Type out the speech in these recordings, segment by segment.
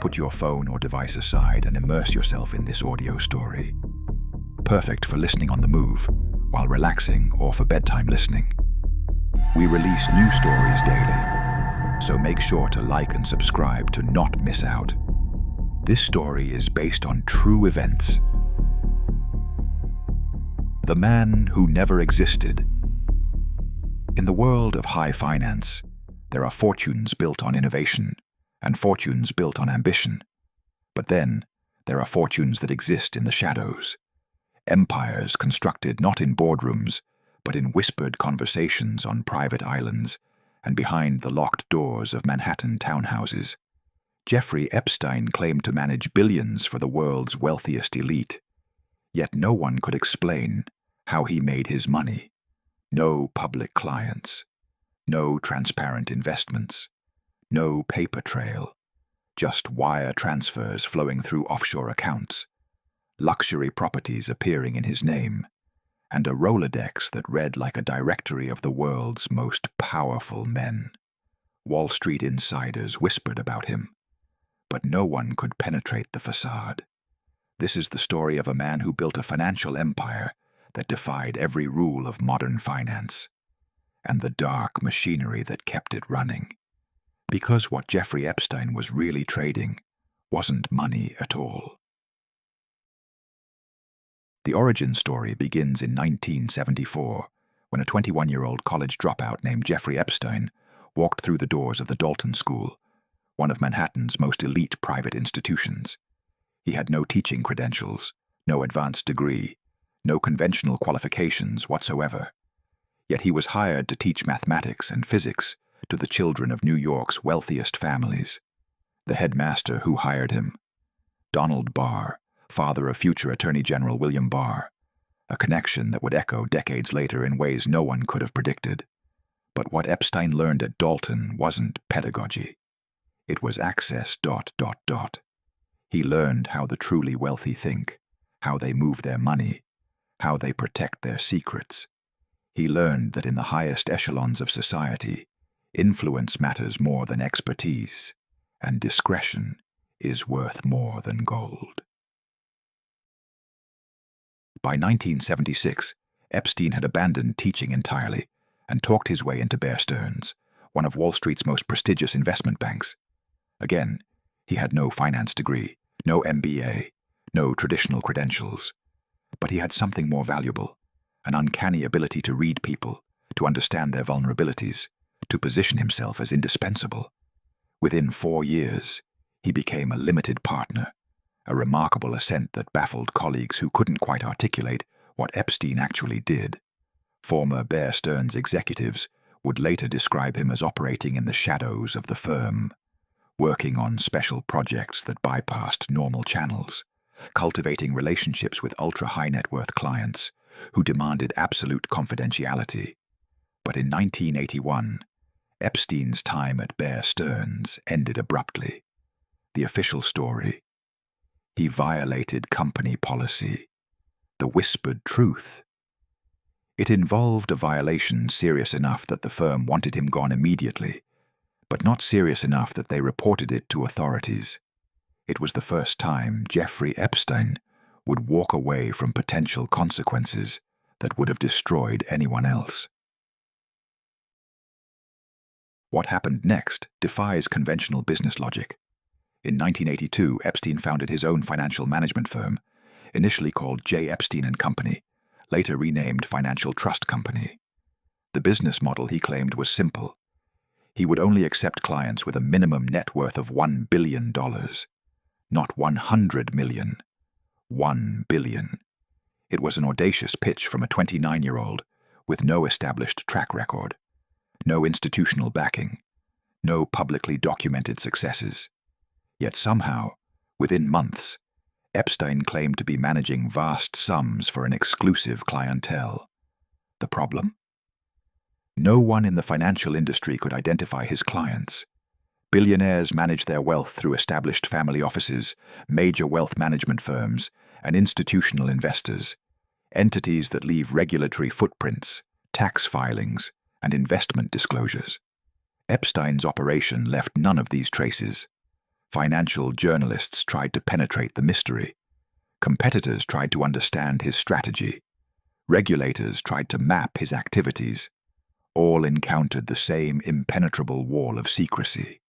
put your phone or device aside and immerse yourself in this audio story. Perfect for listening on the move, while relaxing, or for bedtime listening. We release new stories daily, so make sure to like and subscribe to not miss out. This story is based on true events. The man who never existed. In the world of high finance, there are fortunes built on innovation and fortunes built on ambition. But then, there are fortunes that exist in the shadows. Empires constructed not in boardrooms, but in whispered conversations on private islands and behind the locked doors of Manhattan townhouses. Jeffrey Epstein claimed to manage billions for the world's wealthiest elite. Yet no one could explain how he made his money. No public clients. No transparent investments. No paper trail. Just wire transfers flowing through offshore accounts. Luxury properties appearing in his name. And a Rolodex that read like a directory of the world's most powerful men. Wall Street insiders whispered about him, but no one could penetrate the facade. This is the story of a man who built a financial empire that defied every rule of modern finance, and the dark machinery that kept it running. Because what Jeffrey Epstein was really trading wasn't money at all. The origin story begins in 1974, when a 21-year-old college dropout named Jeffrey Epstein walked through the doors of the Dalton School, one of Manhattan's most elite private institutions. He had no teaching credentials, no advanced degree, no conventional qualifications whatsoever. Yet he was hired to teach mathematics and physics to the children of New York's wealthiest families. The headmaster who hired him, Donald Barr, father of future Attorney General William Barr, a connection that would echo decades later in ways no one could have predicted. But what Epstein learned at Dalton wasn't pedagogy. It was access ... He learned how the truly wealthy think, how they move their money, how they protect their secrets. He learned that in the highest echelons of society, influence matters more than expertise, and discretion is worth more than gold. By 1976, Epstein had abandoned teaching entirely and talked his way into Bear Stearns, one of Wall Street's most prestigious investment banks. Again, he had no finance degree, no MBA, no traditional credentials. But he had something more valuable, an uncanny ability to read people, to understand their vulnerabilities, to position himself as indispensable. Within 4 years, he became a limited partner, a remarkable ascent that baffled colleagues who couldn't quite articulate what Epstein actually did. Former Bear Stearns executives would later describe him as operating in the shadows of the firm, working on special projects that bypassed normal channels, cultivating relationships with ultra-high-net-worth clients who demanded absolute confidentiality. But in 1981, Epstein's time at Bear Stearns ended abruptly. The official story: he violated company policy, the whispered truth. It involved a violation serious enough that the firm wanted him gone immediately, but not serious enough that they reported it to authorities. It was the first time Jeffrey Epstein would walk away from potential consequences that would have destroyed anyone else. What happened next defies conventional business logic. In 1982, Epstein founded his own financial management firm, initially called J. Epstein & Company, later renamed Financial Trust Company. The business model, he claimed, was simple. He would only accept clients with a minimum net worth of $1 billion. Not 100 million. 1 billion. It was an audacious pitch from a 29-year-old with no established track record, no institutional backing, no publicly documented successes. Yet somehow, within months, Epstein claimed to be managing vast sums for an exclusive clientele. The problem? No one in the financial industry could identify his clients. Billionaires managed their wealth through established family offices, major wealth management firms, and institutional investors, entities that leave regulatory footprints, tax filings, and investment disclosures. Epstein's operation left none of these traces. Financial journalists tried to penetrate the mystery. Competitors tried to understand his strategy. Regulators tried to map his activities. All encountered the same impenetrable wall of secrecy.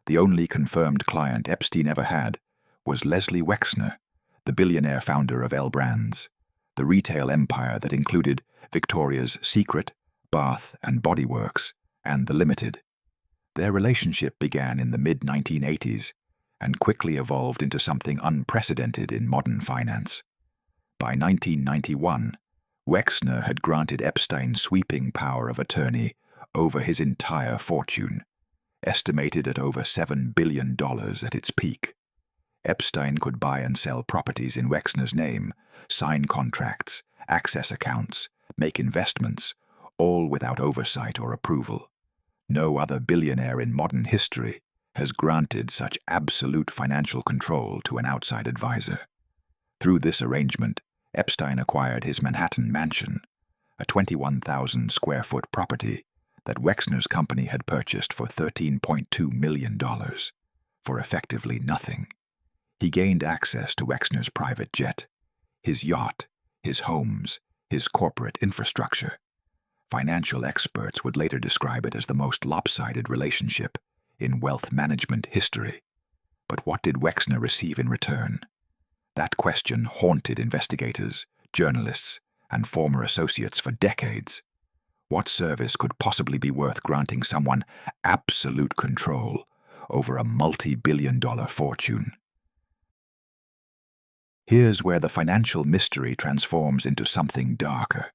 The only confirmed client Epstein ever had was Leslie Wexner, the billionaire founder of L Brands, the retail empire that included Victoria's Secret, Bath and Body Works, and The Limited. Their relationship began in the mid-1980s and quickly evolved into something unprecedented in modern finance. By 1991, Wexner had granted Epstein sweeping power of attorney over his entire fortune, estimated at over $7 billion at its peak. Epstein could buy and sell properties in Wexner's name, sign contracts, access accounts, make investments, all without oversight or approval. No other billionaire in modern history has granted such absolute financial control to an outside advisor. Through this arrangement, Epstein acquired his Manhattan mansion, a 21,000-square-foot property that Wexner's company had purchased for $13.2 million, for effectively nothing. He gained access to Wexner's private jet, his yacht, his homes, his corporate infrastructure. Financial experts would later describe it as the most lopsided relationship in wealth management history. But what did Wexner receive in return? That question haunted investigators, journalists, and former associates for decades. What service could possibly be worth granting someone absolute control over a multi-billion-dollar fortune? Here's where the financial mystery transforms into something darker.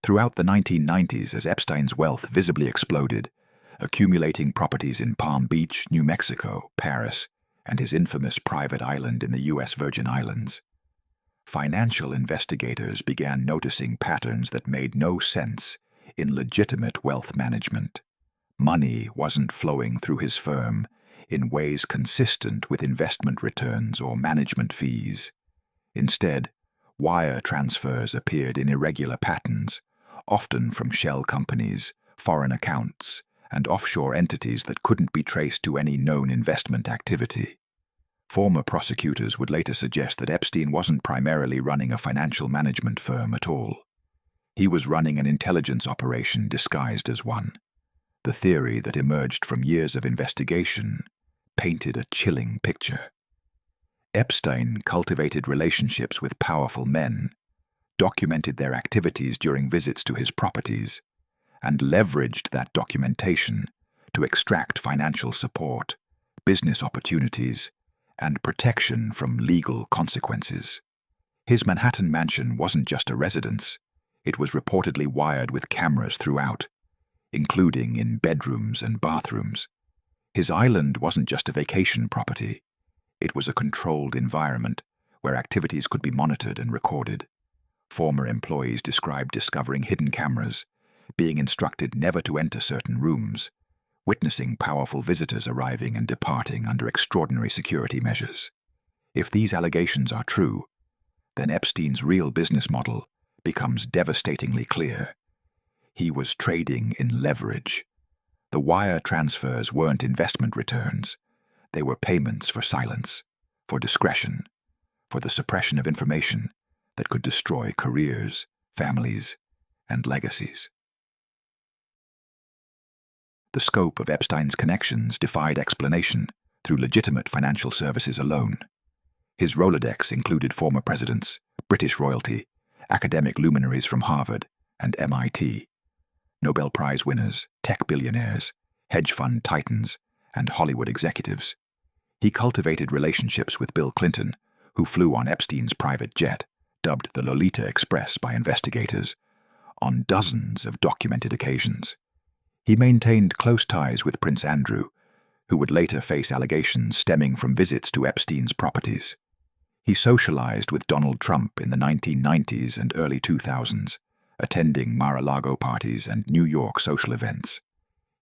Throughout the 1990s, as Epstein's wealth visibly exploded, accumulating properties in Palm Beach, New Mexico, Paris, and his infamous private island in the U.S. Virgin Islands, financial investigators began noticing patterns that made no sense in legitimate wealth management. Money wasn't flowing through his firm in ways consistent with investment returns or management fees. Instead, wire transfers appeared in irregular patterns, often from shell companies, foreign accounts, and offshore entities that couldn't be traced to any known investment activity. Former prosecutors would later suggest that Epstein wasn't primarily running a financial management firm at all. He was running an intelligence operation disguised as one. The theory that emerged from years of investigation painted a chilling picture. Epstein cultivated relationships with powerful men, documented their activities during visits to his properties, and leveraged that documentation to extract financial support, business opportunities, and protection from legal consequences. His Manhattan mansion wasn't just a residence, it was reportedly wired with cameras throughout, including in bedrooms and bathrooms. His island wasn't just a vacation property, it was a controlled environment where activities could be monitored and recorded. Former employees described discovering hidden cameras, being instructed never to enter certain rooms, witnessing powerful visitors arriving and departing under extraordinary security measures. If these allegations are true, then Epstein's real business model becomes devastatingly clear. He was trading in leverage. The wire transfers weren't investment returns. They were payments for silence, for discretion, for the suppression of information that could destroy careers, families, and legacies. The scope of Epstein's connections defied explanation through legitimate financial services alone. His Rolodex included former presidents, British royalty, academic luminaries from Harvard and MIT, Nobel Prize winners, tech billionaires, hedge fund titans, and Hollywood executives. He cultivated relationships with Bill Clinton, who flew on Epstein's private jet, dubbed the Lolita Express by investigators, on dozens of documented occasions. He maintained close ties with Prince Andrew, who would later face allegations stemming from visits to Epstein's properties. He socialized with Donald Trump in the 1990s and early 2000s, attending Mar-a-Lago parties and New York social events.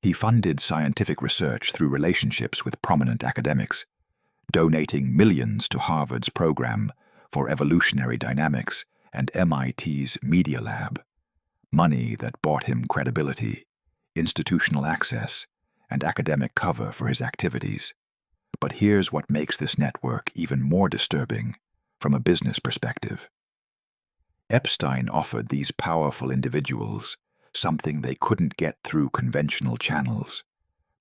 He funded scientific research through relationships with prominent academics, donating millions to Harvard's program for evolutionary dynamics and MIT's Media Lab, money that bought him credibility, institutional access, and academic cover for his activities. But here's what makes this network even more disturbing from a business perspective. Epstein offered these powerful individuals something they couldn't get through conventional channels: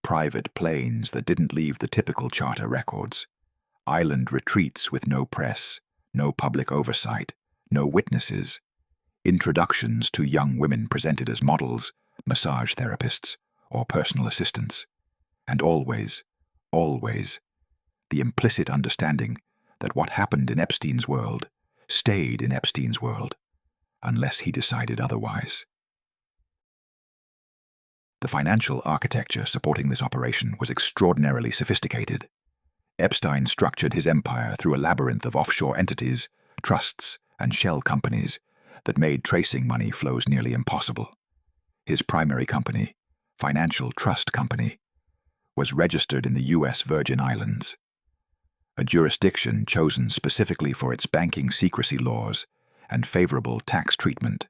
private planes that didn't leave the typical charter records, island retreats with no press, no public oversight, no witnesses, introductions to young women presented as models, massage therapists, or personal assistants, and always, the implicit understanding that what happened in Epstein's world stayed in Epstein's world, unless he decided otherwise. The financial architecture supporting this operation was extraordinarily sophisticated. Epstein structured his empire through a labyrinth of offshore entities, trusts, and shell companies that made tracing money flows nearly impossible. His primary company, Financial Trust Company, was registered in the U.S. Virgin Islands, a jurisdiction chosen specifically for its banking secrecy laws and favorable tax treatment.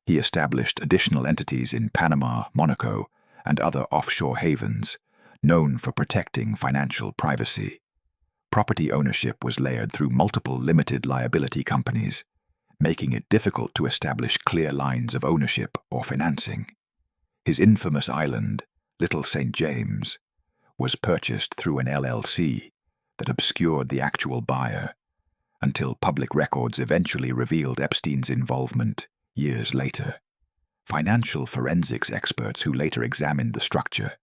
He established additional entities in Panama, Monaco, and other offshore havens, known for protecting financial privacy. Property ownership was layered through multiple limited liability companies, making it difficult to establish clear lines of ownership or financing. His infamous island, Little St. James, was purchased through an LLC that obscured the actual buyer, until public records eventually revealed Epstein's involvement years later. Financial forensics experts who later examined the structure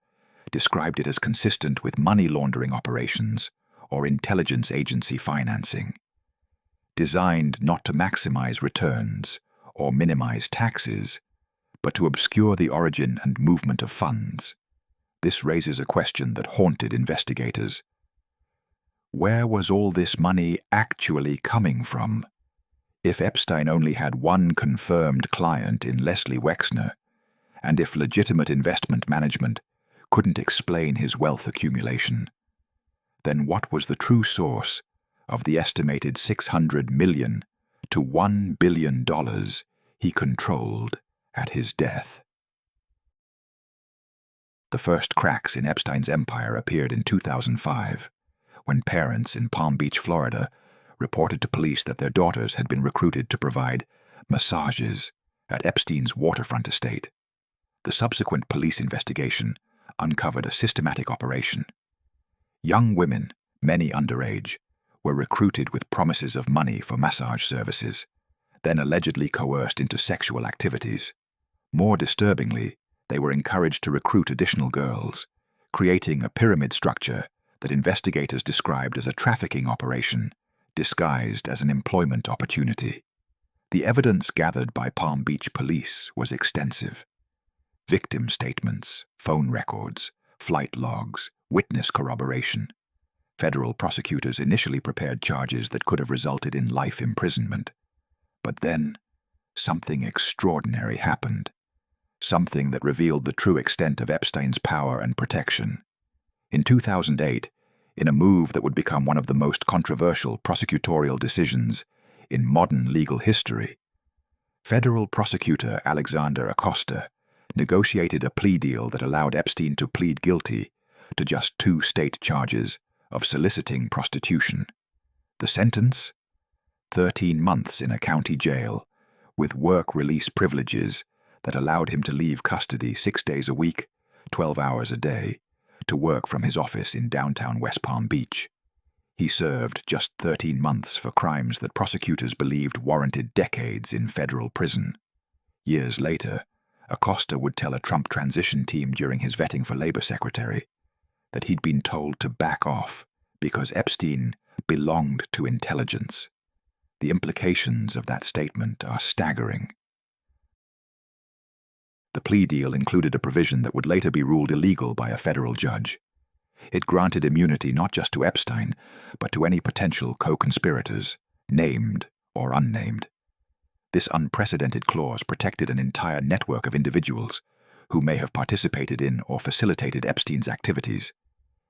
described it as consistent with money laundering operations or intelligence agency financing, designed not to maximize returns or minimize taxes, but to obscure the origin and movement of funds. This raises a question that haunted investigators. Where was all this money actually coming from? If Epstein only had one confirmed client in Leslie Wexner, and if legitimate investment management couldn't explain his wealth accumulation, then what was the true source of the estimated $600 million to $1 billion he controlled at his death? The first cracks in Epstein's empire appeared in 2005, when parents in Palm Beach, Florida, reported to police that their daughters had been recruited to provide massages at Epstein's waterfront estate. The subsequent police investigation uncovered a systematic operation. Young women, many underage, were recruited with promises of money for massage services, then allegedly coerced into sexual activities. More disturbingly, they were encouraged to recruit additional girls, creating a pyramid structure that investigators described as a trafficking operation disguised as an employment opportunity. The evidence gathered by Palm Beach police was extensive. Victim statements, phone records, flight logs, witness corroboration. Federal prosecutors initially prepared charges that could have resulted in life imprisonment. But then, something extraordinary happened. Something that revealed the true extent of Epstein's power and protection. In 2008, in a move that would become one of the most controversial prosecutorial decisions in modern legal history, federal prosecutor Alexander Acosta negotiated a plea deal that allowed Epstein to plead guilty to just 2 state charges of soliciting prostitution. The sentence? 13 months in a county jail, with work release privileges that allowed him to leave custody 6 days a week, 12 hours a day, to work from his office in downtown West Palm Beach. He served just 13 months for crimes that prosecutors believed warranted decades in federal prison. Years later, Acosta would tell a Trump transition team during his vetting for labor secretary that he'd been told to back off because Epstein belonged to intelligence. The implications of that statement are staggering. The plea deal included a provision that would later be ruled illegal by a federal judge. It granted immunity not just to Epstein, but to any potential co-conspirators, named or unnamed. This unprecedented clause protected an entire network of individuals who may have participated in or facilitated Epstein's activities.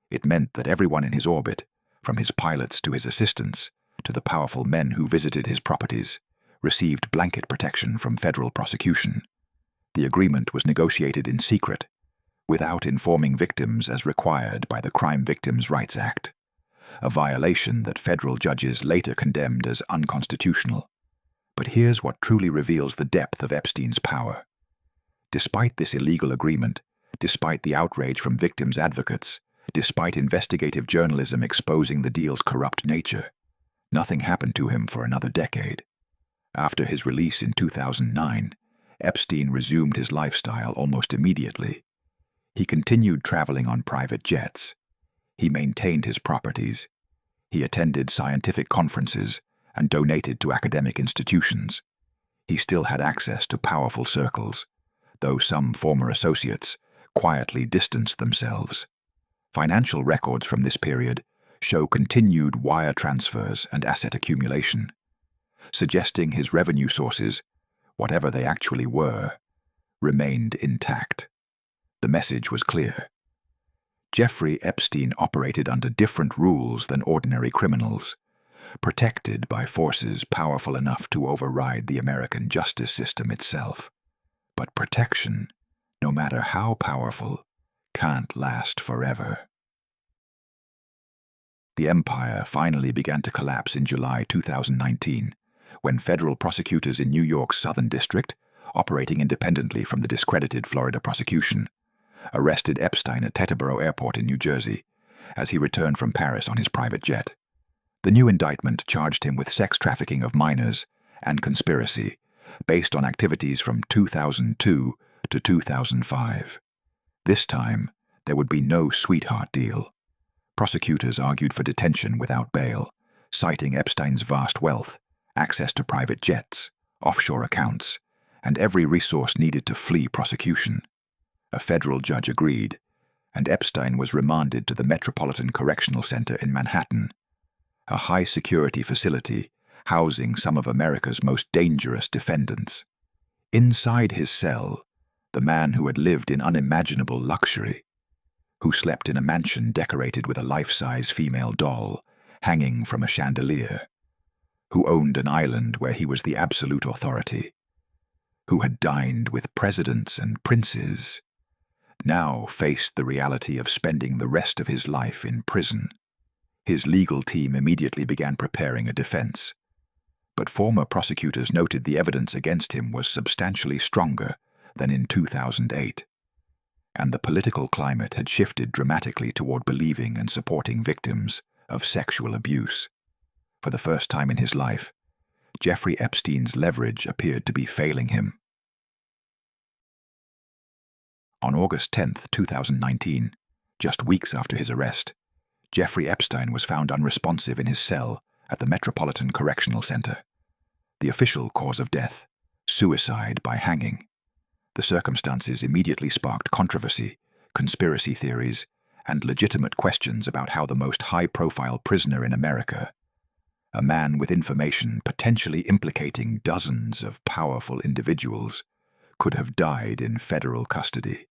It meant that everyone in his orbit, from his pilots to his assistants, to the powerful men who visited his properties, received blanket protection from federal prosecution. The agreement was negotiated in secret, without informing victims as required by the Crime Victims' Rights Act, a violation that federal judges later condemned as unconstitutional. But here's what truly reveals the depth of Epstein's power. Despite this illegal agreement, despite the outrage from victims' advocates, despite investigative journalism exposing the deal's corrupt nature, nothing happened to him for another decade. After his release in 2009, Epstein resumed his lifestyle almost immediately. He continued traveling on private jets. He maintained his properties. He attended scientific conferences and donated to academic institutions. He still had access to powerful circles, though some former associates quietly distanced themselves. Financial records from this period show continued wire transfers and asset accumulation, suggesting his revenue sources, whatever they actually were, remained intact. The message was clear. Jeffrey Epstein operated under different rules than ordinary criminals, protected by forces powerful enough to override the American justice system itself. But protection, no matter how powerful, can't last forever. The empire finally began to collapse in July 2019, when federal prosecutors in New York's Southern District, operating independently from the discredited Florida prosecution, arrested Epstein at Teterboro Airport in New Jersey as he returned from Paris on his private jet. The new indictment charged him with sex trafficking of minors and conspiracy, based on activities from 2002 to 2005. This time, there would be no sweetheart deal. Prosecutors argued for detention without bail, citing Epstein's vast wealth, access to private jets, offshore accounts, and every resource needed to flee prosecution. A federal judge agreed, and Epstein was remanded to the Metropolitan Correctional Center in Manhattan, a high-security facility housing some of America's most dangerous defendants. Inside his cell, the man who had lived in unimaginable luxury, who slept in a mansion decorated with a life-size female doll hanging from a chandelier, who owned an island where he was the absolute authority, who had dined with presidents and princes, now faced the reality of spending the rest of his life in prison. His legal team immediately began preparing a defense, but former prosecutors noted the evidence against him was substantially stronger than in 2008, and the political climate had shifted dramatically toward believing and supporting victims of sexual abuse. For the first time in his life, Jeffrey Epstein's leverage appeared to be failing him. On August 10, 2019, just weeks after his arrest, Jeffrey Epstein was found unresponsive in his cell at the Metropolitan Correctional Center. The official cause of death, suicide by hanging. The circumstances immediately sparked controversy, conspiracy theories, and legitimate questions about how the most high-profile prisoner in America, a man with information potentially implicating dozens of powerful individuals, could have died in federal custody.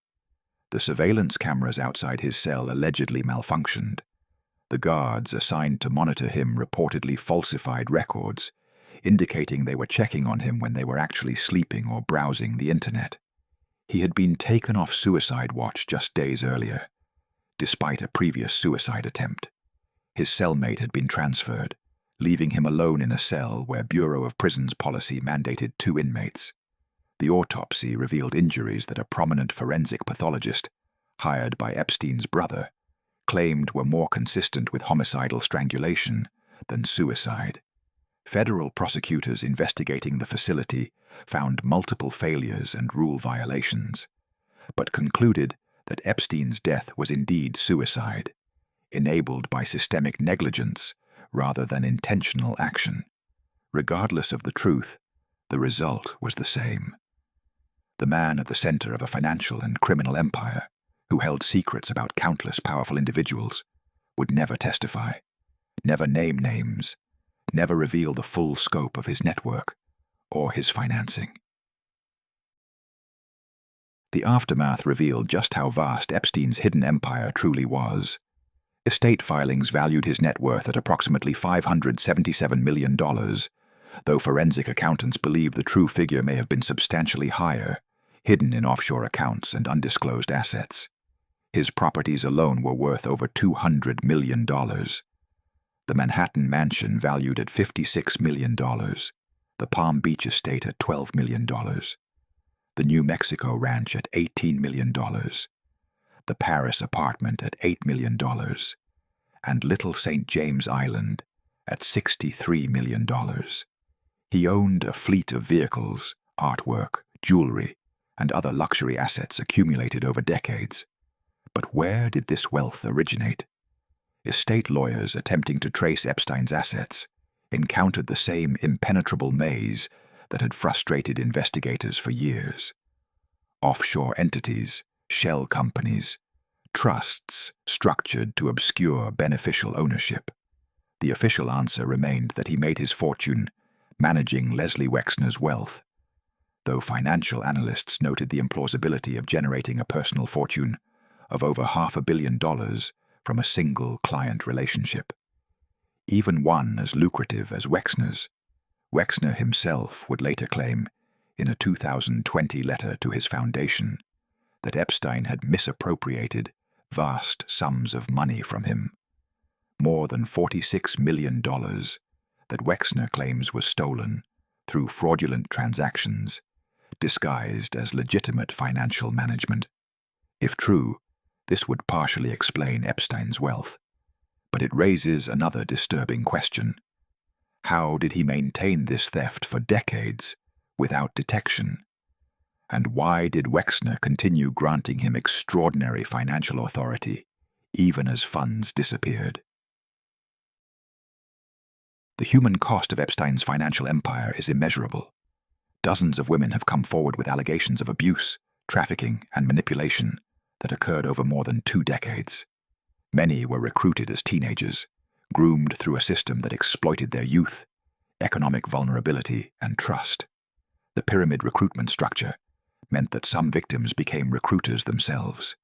The surveillance cameras outside his cell allegedly malfunctioned. The guards assigned to monitor him reportedly falsified records, indicating they were checking on him when they were actually sleeping or browsing the internet. He had been taken off suicide watch just days earlier, despite a previous suicide attempt. His cellmate had been transferred, leaving him alone in a cell where Bureau of Prisons policy mandated 2 inmates. The autopsy revealed injuries that a prominent forensic pathologist, hired by Epstein's brother, claimed were more consistent with homicidal strangulation than suicide. Federal prosecutors investigating the facility found multiple failures and rule violations, but concluded that Epstein's death was indeed suicide, enabled by systemic negligence rather than intentional action. Regardless of the truth, the result was the same. The man at the center of a financial and criminal empire, who held secrets about countless powerful individuals, would never testify, never name names, never reveal the full scope of his network or his financing. The aftermath revealed just how vast Epstein's hidden empire truly was. Estate filings valued his net worth at approximately $577 million, though forensic accountants believe the true figure may have been substantially higher, hidden in offshore accounts and undisclosed assets. His properties alone were worth over $200 million. The Manhattan mansion valued at $56 million, the Palm Beach estate at $12 million, the New Mexico ranch at $18 million, the Paris apartment at $8 million, and Little St. James Island at $63 million. He owned a fleet of vehicles, artwork, jewelry, and other luxury assets accumulated over decades. But where did this wealth originate? Estate lawyers attempting to trace Epstein's assets encountered the same impenetrable maze that had frustrated investigators for years. Offshore entities, shell companies, trusts structured to obscure beneficial ownership. The official answer remained that he made his fortune managing Leslie Wexner's wealth, though financial analysts noted the implausibility of generating a personal fortune of over $500 million from a single client relationship. Even one as lucrative as Wexner's. Wexner himself would later claim, in a 2020 letter to his foundation, that Epstein had misappropriated vast sums of money from him. More than $46 million that Wexner claims was stolen through fraudulent transactions, disguised as legitimate financial management. If true, this would partially explain Epstein's wealth. But it raises another disturbing question. How did he maintain this theft for decades without detection? And why did Wexner continue granting him extraordinary financial authority, even as funds disappeared? The human cost of Epstein's financial empire is immeasurable. Dozens of women have come forward with allegations of abuse, trafficking, and manipulation that occurred over more than 2 decades. Many were recruited as teenagers, groomed through a system that exploited their youth, economic vulnerability, and trust. The pyramid recruitment structure meant that some victims became recruiters themselves,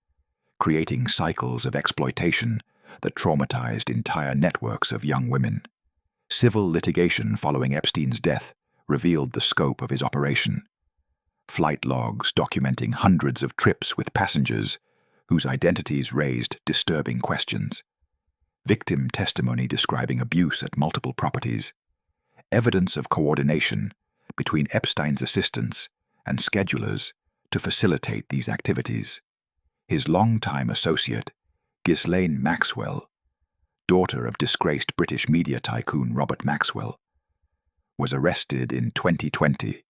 creating cycles of exploitation that traumatized entire networks of young women. Civil litigation following Epstein's death revealed the scope of his operation. Flight logs documenting hundreds of trips with passengers whose identities raised disturbing questions. Victim testimony describing abuse at multiple properties. Evidence of coordination between Epstein's assistants and schedulers to facilitate these activities. His longtime associate, Ghislaine Maxwell, daughter of disgraced British media tycoon Robert Maxwell, was arrested in 2020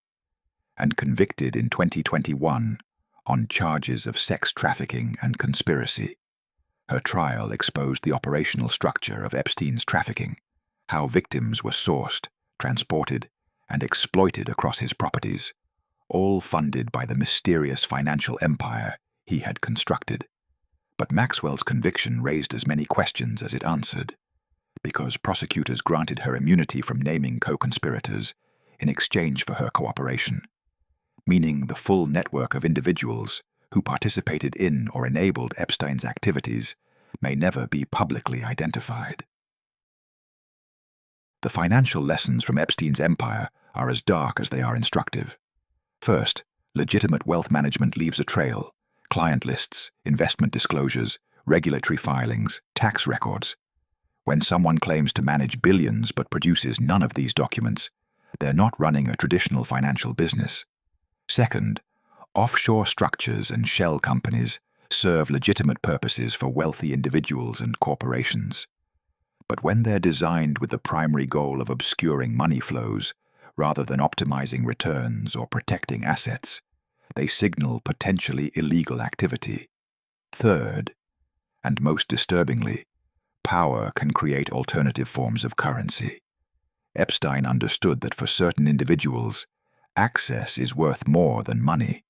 and convicted in 2021 on charges of sex trafficking and conspiracy. Her trial exposed the operational structure of Epstein's trafficking, how victims were sourced, transported, and exploited across his properties, all funded by the mysterious financial empire he had constructed. But Maxwell's conviction raised as many questions as it answered, because prosecutors granted her immunity from naming co-conspirators in exchange for her cooperation, meaning the full network of individuals who participated in or enabled Epstein's activities may never be publicly identified. The financial lessons from Epstein's empire are as dark as they are instructive. First, legitimate wealth management leaves a trail: client lists, investment disclosures, regulatory filings, tax records. When someone claims to manage billions but produces none of these documents, they're not running a traditional financial business. Second, offshore structures and shell companies serve legitimate purposes for wealthy individuals and corporations. But when they're designed with the primary goal of obscuring money flows rather than optimizing returns or protecting assets, they signal potentially illegal activity. Third, and most disturbingly, power can create alternative forms of currency. Epstein understood that for certain individuals, access is worth more than money.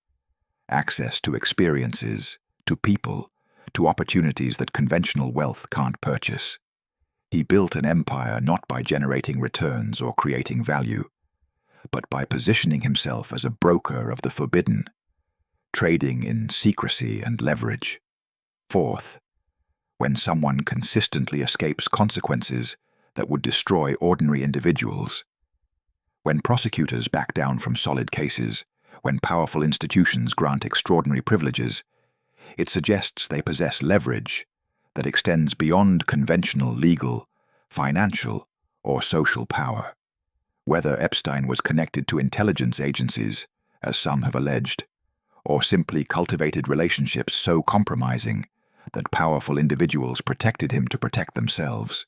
Access to experiences, to people, to opportunities that conventional wealth can't purchase. He built an empire not by generating returns or creating value, but by positioning himself as a broker of the forbidden, trading in secrecy and leverage. Fourth, when someone consistently escapes consequences that would destroy ordinary individuals, when prosecutors back down from solid cases, when powerful institutions grant extraordinary privileges, It suggests they possess leverage that extends beyond conventional legal, financial, or social power. Whether Epstein was connected to intelligence agencies, as some have alleged, or simply cultivated relationships so compromising that powerful individuals protected him to protect themselves,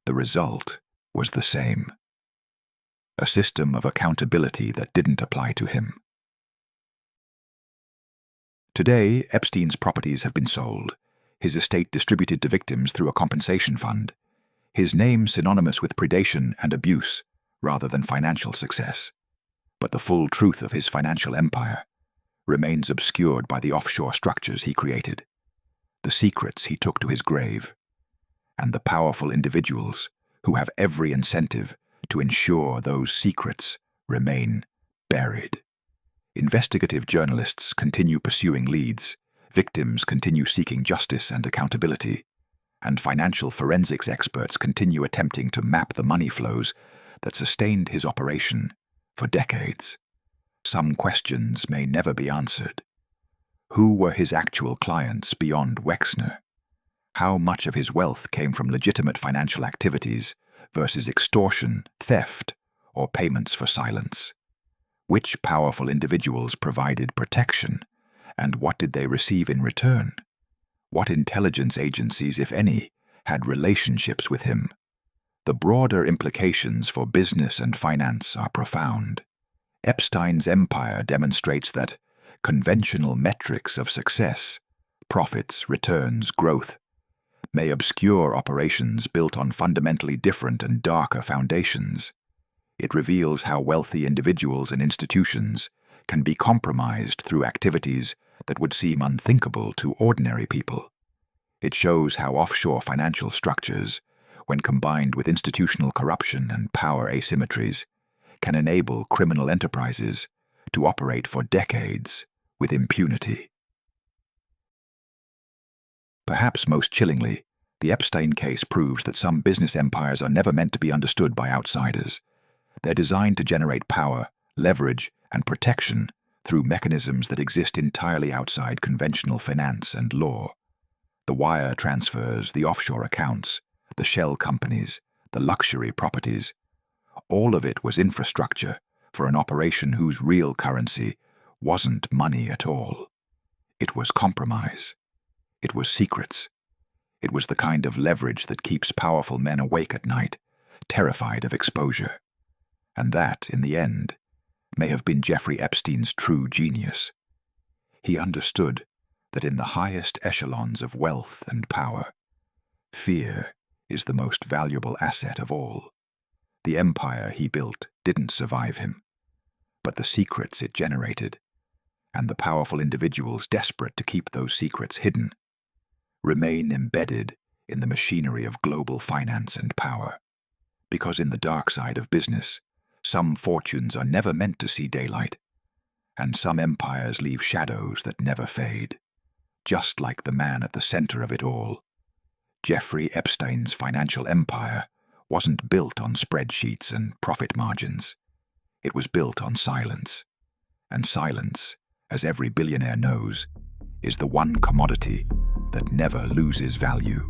the result was the same: a system of accountability that didn't apply to him. Today, Epstein's properties have been sold, his estate distributed to victims through a compensation fund, his name synonymous with predation and abuse rather than financial success. But the full truth of his financial empire remains obscured by the offshore structures he created, the secrets he took to his grave, and the powerful individuals who have every incentive to ensure those secrets remain buried. Investigative journalists continue pursuing leads, victims continue seeking justice and accountability, and financial forensics experts continue attempting to map the money flows that sustained his operation for decades. Some questions may never be answered. Who were his actual clients beyond Wexner? How much of his wealth came from legitimate financial activities versus extortion, theft, or payments for silence? Which powerful individuals provided protection, and what did they receive in return? What intelligence agencies, if any, had relationships with him? The broader implications for business and finance are profound. Epstein's empire demonstrates that conventional metrics of success, profits, returns, growth, may obscure operations built on fundamentally different and darker foundations. It reveals how wealthy individuals and institutions can be compromised through activities that would seem unthinkable to ordinary people. It shows how offshore financial structures, when combined with institutional corruption and power asymmetries, can enable criminal enterprises to operate for decades with impunity. Perhaps most chillingly, the Epstein case proves that some business empires are never meant to be understood by outsiders. They're designed to generate power, leverage, and protection through mechanisms that exist entirely outside conventional finance and law. The wire transfers, the offshore accounts, the shell companies, the luxury properties, all of it was infrastructure for an operation whose real currency wasn't money at all. It was compromise. It was secrets. It was the kind of leverage that keeps powerful men awake at night, terrified of exposure. And that, in the end, may have been Jeffrey Epstein's true genius. He understood that in the highest echelons of wealth and power, fear is the most valuable asset of all. The empire he built didn't survive him, but the secrets it generated, and the powerful individuals desperate to keep those secrets hidden, remain embedded in the machinery of global finance and power. Because in the dark side of business, some fortunes are never meant to see daylight, and some empires leave shadows that never fade. Just like the man at the center of it all, Jeffrey Epstein's financial empire wasn't built on spreadsheets and profit margins. It was built on silence. And silence, as every billionaire knows, is the one commodity that never loses value.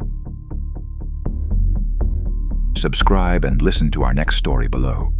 Subscribe and listen to our next story below.